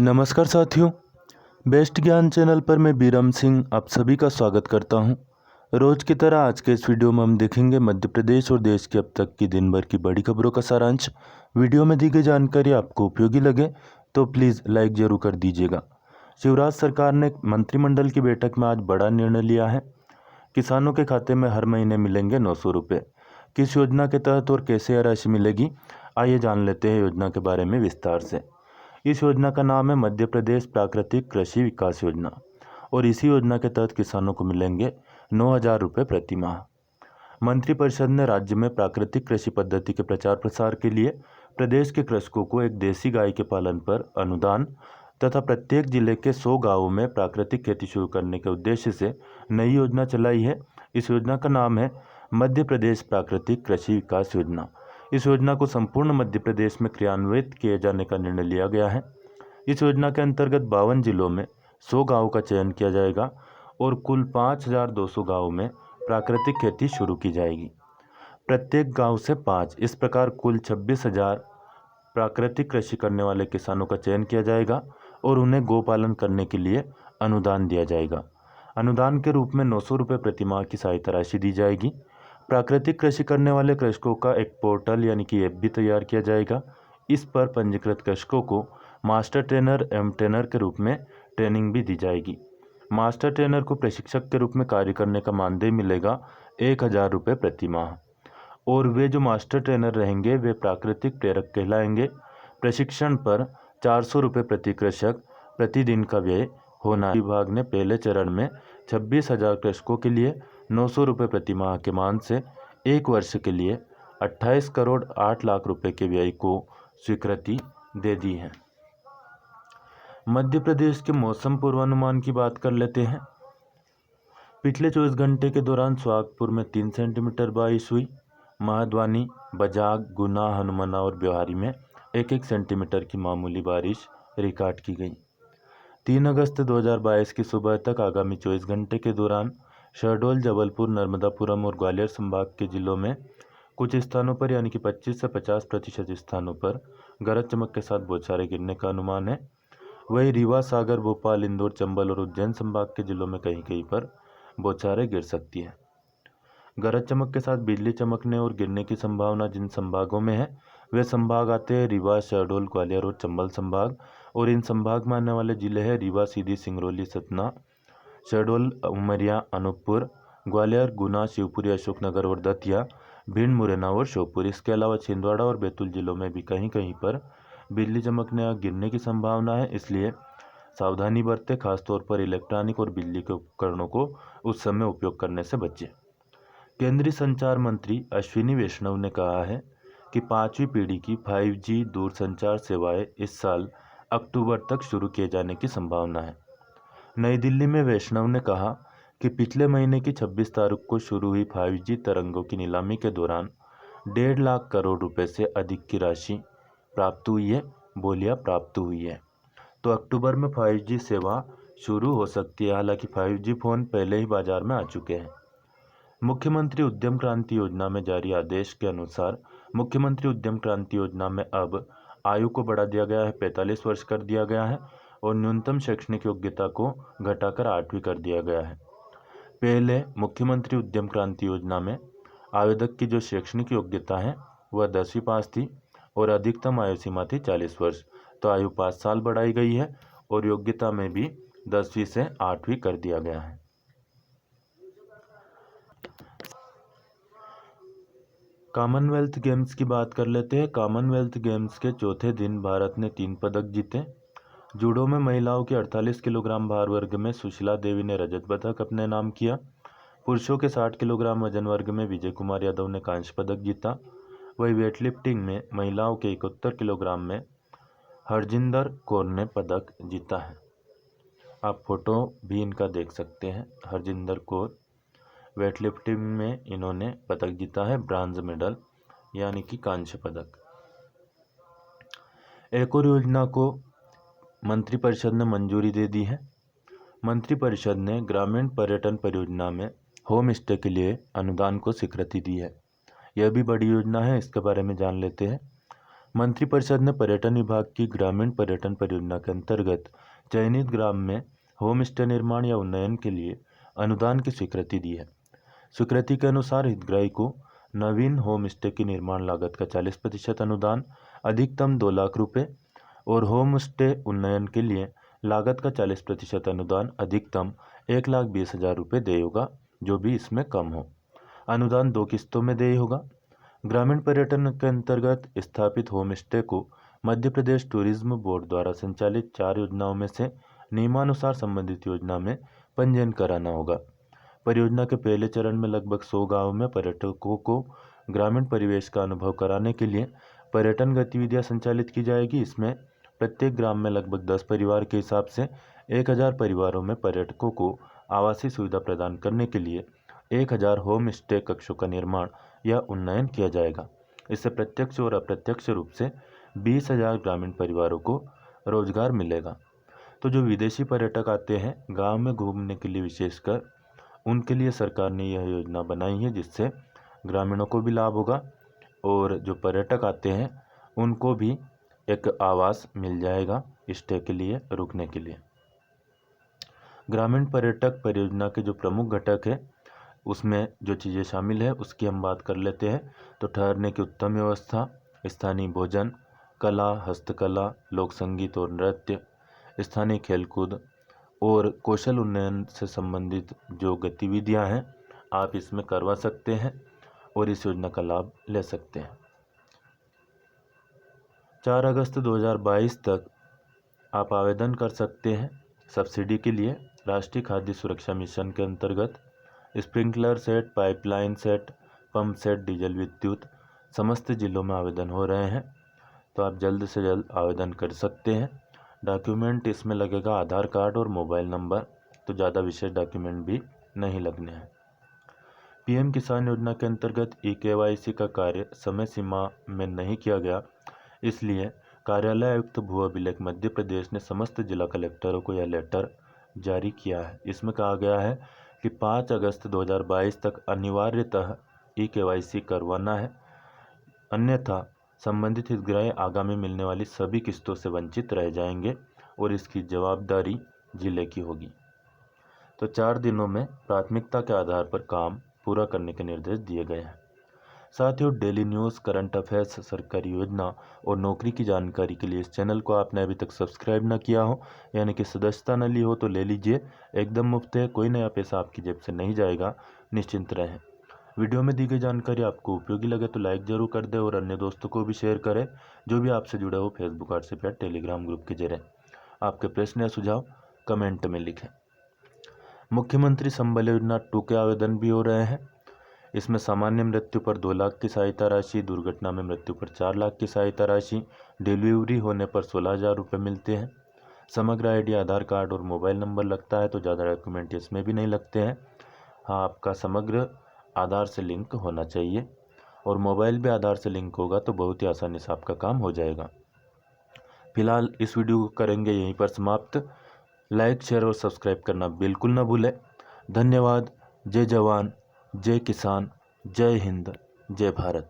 नमस्कार साथियों, बेस्ट ज्ञान चैनल पर मैं बीरम सिंह आप सभी का स्वागत करता हूं। रोज की तरह आज के इस वीडियो में हम देखेंगे मध्य प्रदेश और देश की अब तक की दिन भर की बड़ी खबरों का सारांश। वीडियो में दी गई जानकारी आपको उपयोगी लगे तो प्लीज़ लाइक जरूर कर दीजिएगा। शिवराज सरकार ने मंत्रिमंडल की बैठक में आज बड़ा निर्णय लिया है। किसानों के खाते में हर महीने मिलेंगे 900 रुपये। किस योजना के तहत और कैसे यह राशि मिलेगी, आइए जान लेते हैं योजना के बारे में विस्तार से। इस योजना का नाम है मध्य प्रदेश प्राकृतिक कृषि विकास योजना और इसी योजना के तहत किसानों को मिलेंगे 9,000 रुपये प्रति माह। मंत्रिपरिषद ने राज्य में प्राकृतिक कृषि पद्धति के प्रचार प्रसार के लिए प्रदेश के कृषकों को एक देसी गाय के पालन पर अनुदान तथा प्रत्येक जिले के 100 गांवों में प्राकृतिक खेती शुरू करने के उद्देश्य से नई योजना चलाई है। इस योजना का नाम है मध्य प्रदेश प्राकृतिक कृषि विकास योजना। इस योजना को संपूर्ण मध्य प्रदेश में क्रियान्वित किए जाने का निर्णय लिया गया है। इस योजना के अंतर्गत 52 जिलों में 100 गांवों का चयन किया जाएगा और कुल 5,200 गांवों में प्राकृतिक खेती शुरू की जाएगी। प्रत्येक गांव से 5, इस प्रकार कुल 26,000 प्राकृतिक कृषि करने वाले किसानों का चयन किया जाएगा और उन्हें गोपालन करने के लिए अनुदान दिया जाएगा। अनुदान के रूप में 900 रुपये प्रति माह की सहायता राशि दी जाएगी। प्राकृतिक कृषि करने वाले कृषकों का एक पोर्टल यानी कि ऐप भी तैयार किया जाएगा। इस पर पंजीकृत कृषकों को मास्टर ट्रेनर एवं ट्रेनर के रूप में ट्रेनिंग भी दी जाएगी। मास्टर ट्रेनर को प्रशिक्षक के रूप में कार्य करने का मानदेय मिलेगा 1,000 रुपये प्रति माह और वे जो मास्टर ट्रेनर रहेंगे वे प्राकृतिक प्रेरक कहलाएंगे। प्रशिक्षण पर 400 रुपये प्रति कृषक प्रतिदिन का व्यय होना। विभाग ने पहले चरण में 26,000 कृषकों के लिए 900 रुपये प्रति माह के मान से 1 वर्ष के लिए 28 करोड़ 8 लाख रुपए के व्यय को स्वीकृति दे दी है। मध्य प्रदेश के मौसम पूर्वानुमान की बात कर लेते हैं। पिछले 24 घंटे के दौरान सुहागपुर में 3 सेंटीमीटर बारिश हुई। महाद्वानी, बजाग, गुना, हनुमाना और ब्योहारी में 1-1 सेंटीमीटर की मामूली बारिश रिकॉर्ड की गई। 3 अगस्त 2022 की सुबह तक आगामी 24 घंटे के दौरान शहडोल, जबलपुर, नर्मदापुरम और ग्वालियर संभाग के जिलों में कुछ स्थानों पर यानी कि 25 से 50% स्थानों पर गरज चमक के साथ बौछारें गिरने का अनुमान है। वहीं रीवा, सागर, भोपाल, इंदौर, चंबल और उज्जैन संभाग के जिलों में कहीं कहीं पर बौछारें गिर सकती है। गरज चमक के साथ बिजली चमकने और गिरने की संभावना जिन संभागों में है वे संभाग आते हैं रीवा, शहडोल, ग्वालियर और चंबल संभाग। और इन संभाग में आने वाले जिले हैं रीवा, सीधी, सिंगरौली, सतना, शहडोल, उमरिया, अनूपपुर, ग्वालियर, गुना, शिवपुरी, अशोकनगर और दतिया, भिंड, मुरैना और श्योपुर। इसके अलावा छिंदवाड़ा और बैतूल जिलों में भी कहीं कहीं पर बिजली चमकने या गिरने की संभावना है, इसलिए सावधानी बरतें। खासतौर पर इलेक्ट्रॉनिक और बिजली के उपकरणों को उस समय उपयोग करने से बचें। केंद्रीय संचार मंत्री अश्विनी वैष्णव ने कहा है कि 5वीं पीढ़ी की 5G दूरसंचार सेवाएं इस साल अक्टूबर तक शुरू किए जाने की संभावना है। नई दिल्ली में वैष्णव ने कहा कि पिछले महीने की 26 तारीख को शुरू हुई 5G तरंगों की नीलामी के दौरान 1.5 लाख करोड़ रुपए से अधिक की राशि प्राप्त हुई है। बोलियां प्राप्त हुई है तो अक्टूबर में 5G सेवा शुरू हो सकती है। हालांकि 5G फोन पहले ही बाजार में आ चुके हैं। मुख्यमंत्री उद्यम क्रांति योजना में जारी आदेश के अनुसार मुख्यमंत्री उद्यम क्रांति योजना में अब आयु को बढ़ा दिया गया है, 45 वर्ष कर दिया गया है और न्यूनतम शैक्षणिक योग्यता को घटाकर 8वीं कर दिया गया है। पहले मुख्यमंत्री उद्यम क्रांति योजना में आवेदक की जो शैक्षणिक योग्यता है वह 10वीं पास थी और अधिकतम आयु सीमा थी 40 वर्ष। तो आयु 5 साल बढ़ाई गई है और योग्यता में भी 10वीं से 8वीं कर दिया गया है। कॉमनवेल्थ गेम्स की बात कर लेते हैं। कॉमनवेल्थ गेम्स के चौथे दिन भारत ने 3 पदक जीते। जूडो में महिलाओं के 48 किलोग्राम भार वर्ग में सुशीला देवी ने रजत पदक अपने नाम किया। पुरुषों के 60 किलोग्राम वजन वर्ग में विजय कुमार यादव ने कांस्य पदक जीता। वही वेटलिफ्टिंग में महिलाओं के 71 किलोग्राम में हरजिंदर कौर ने पदक जीता है। आप फोटो भी इनका देख सकते हैं। हरजिंदर कौर वेटलिफ्टिंग में इन्होंने पदक जीता है, ब्रांज मेडल यानी कि कांस्य पदक। एक और योजना को मंत्रिपरिषद ने मंजूरी दे दी है। मंत्रिपरिषद ने ग्रामीण पर्यटन परियोजना में होम स्टे के लिए अनुदान को स्वीकृति दी है। यह भी बड़ी योजना है, इसके बारे में जान लेते हैं। मंत्रिपरिषद ने पर्यटन विभाग की ग्रामीण पर्यटन परियोजना के अंतर्गत चयनित ग्राम में होम स्टे निर्माण या उन्नयन के लिए अनुदान की स्वीकृति दी है। स्वीकृति के अनुसार हितग्राही को नवीन होम स्टे की निर्माण लागत का 40% अनुदान अधिकतम 2 लाख रुपये और होम स्टे उन्नयन के लिए लागत का 40% अनुदान अधिकतम 1,20,000 रुपये देय होगा, जो भी इसमें कम हो। अनुदान 2 किस्तों में देय होगा। ग्रामीण पर्यटन के अंतर्गत स्थापित होम स्टे को मध्य प्रदेश टूरिज्म बोर्ड द्वारा संचालित 4 योजनाओं में से नियमानुसार संबंधित योजना में पंजीयन कराना होगा। परियोजना के पहले चरण में लगभग 100 गाँवों में पर्यटकों को ग्रामीण परिवेश का अनुभव कराने के लिए पर्यटन गतिविधियां संचालित की जाएगी। इसमें प्रत्येक ग्राम में लगभग 10 परिवार के हिसाब से 1000 परिवारों में पर्यटकों को आवासीय सुविधा प्रदान करने के लिए 1000 होम स्टे कक्षों का निर्माण या उन्नयन किया जाएगा। इससे प्रत्यक्ष और अप्रत्यक्ष रूप से 20,000 ग्रामीण परिवारों को रोजगार मिलेगा। तो जो विदेशी पर्यटक आते हैं गांव में घूमने के लिए, विशेषकर उनके लिए सरकार ने यह योजना बनाई है, जिससे ग्रामीणों को भी लाभ होगा और जो पर्यटक आते हैं उनको भी एक आवास मिल जाएगा स्टे के लिए, रुकने के लिए। ग्रामीण पर्यटक परियोजना के जो प्रमुख घटक है उसमें जो चीज़ें शामिल है उसकी हम बात कर लेते हैं। तो ठहरने की उत्तम व्यवस्था, स्थानीय भोजन, कला, हस्तकला, लोक संगीत और नृत्य, स्थानीय खेलकूद और कौशल उन्नयन से संबंधित जो गतिविधियां हैं आप इसमें करवा सकते हैं और इस योजना का लाभ ले सकते हैं। 4 अगस्त 2022 तक आप आवेदन कर सकते हैं सब्सिडी के लिए। राष्ट्रीय खाद्य सुरक्षा मिशन के अंतर्गत sprinkler set, pipeline set, pump set, diesel विद्युत समस्त जिलों में आवेदन हो रहे हैं, तो आप जल्द से जल्द आवेदन कर सकते हैं। डॉक्यूमेंट इसमें लगेगा आधार कार्ड और मोबाइल नंबर, तो ज़्यादा विशेष डॉक्यूमेंट भी नहीं लगने हैं। पीएम किसान योजना के अंतर्गत ई-KYC का कार्य समय सीमा में नहीं किया गया, इसलिए कार्यालय आयुक्त भू अभिलेख मध्य प्रदेश ने समस्त जिला कलेक्टरों को यह लेटर जारी किया है। इसमें कहा गया है कि 5 अगस्त 2022 तक अनिवार्यतः ई-KYC करवाना है, अन्यथा संबंधित हितग्राही आगामी मिलने वाली सभी किस्तों से वंचित रह जाएंगे और इसकी जवाबदारी जिले की होगी। तो 4 दिनों में प्राथमिकता के आधार पर काम पूरा करने के निर्देश दिए गए हैं। साथियों, डेली न्यूज़, करंट अफेयर्स, सरकारी योजना और नौकरी की जानकारी के लिए इस चैनल को आपने अभी तक सब्सक्राइब न किया हो, यानी कि सदस्यता न ली हो, तो ले लीजिए, एकदम मुफ्त है, कोई नया पैसा आपकी जेब से नहीं जाएगा, निश्चिंत रहें। वीडियो में दी गई जानकारी आपको उपयोगी लगे तो लाइक जरूर कर दें और अन्य दोस्तों को भी शेयर करें जो भी आपसे जुड़े हो फेसबुक, व्हाट्सएप या टेलीग्राम ग्रुप के जरिए। आपके प्रश्न या सुझाव कमेंट में लिखें। मुख्यमंत्री संबल योजना 2 के आवेदन भी हो रहे हैं। इसमें सामान्य मृत्यु पर 2 लाख की सहायता राशि, दुर्घटना में मृत्यु पर 4 लाख की सहायता राशि, डिलीवरी होने पर 16,000 रुपये मिलते हैं। समग्र आईडी, आधार कार्ड और मोबाइल नंबर लगता है, तो ज़्यादा डॉक्यूमेंट इसमें भी नहीं लगते हैं। हाँ, आपका समग्र आधार से लिंक होना चाहिए और मोबाइल भी आधार से लिंक होगा तो बहुत ही आसानी से आपका काम हो जाएगा। फिलहाल इस वीडियो को करेंगे यहीं पर समाप्त। लाइक, शेयर और सब्सक्राइब करना बिल्कुल ना भूलें। धन्यवाद। जय जवान, जय किसान, जय हिंद, जय भारत।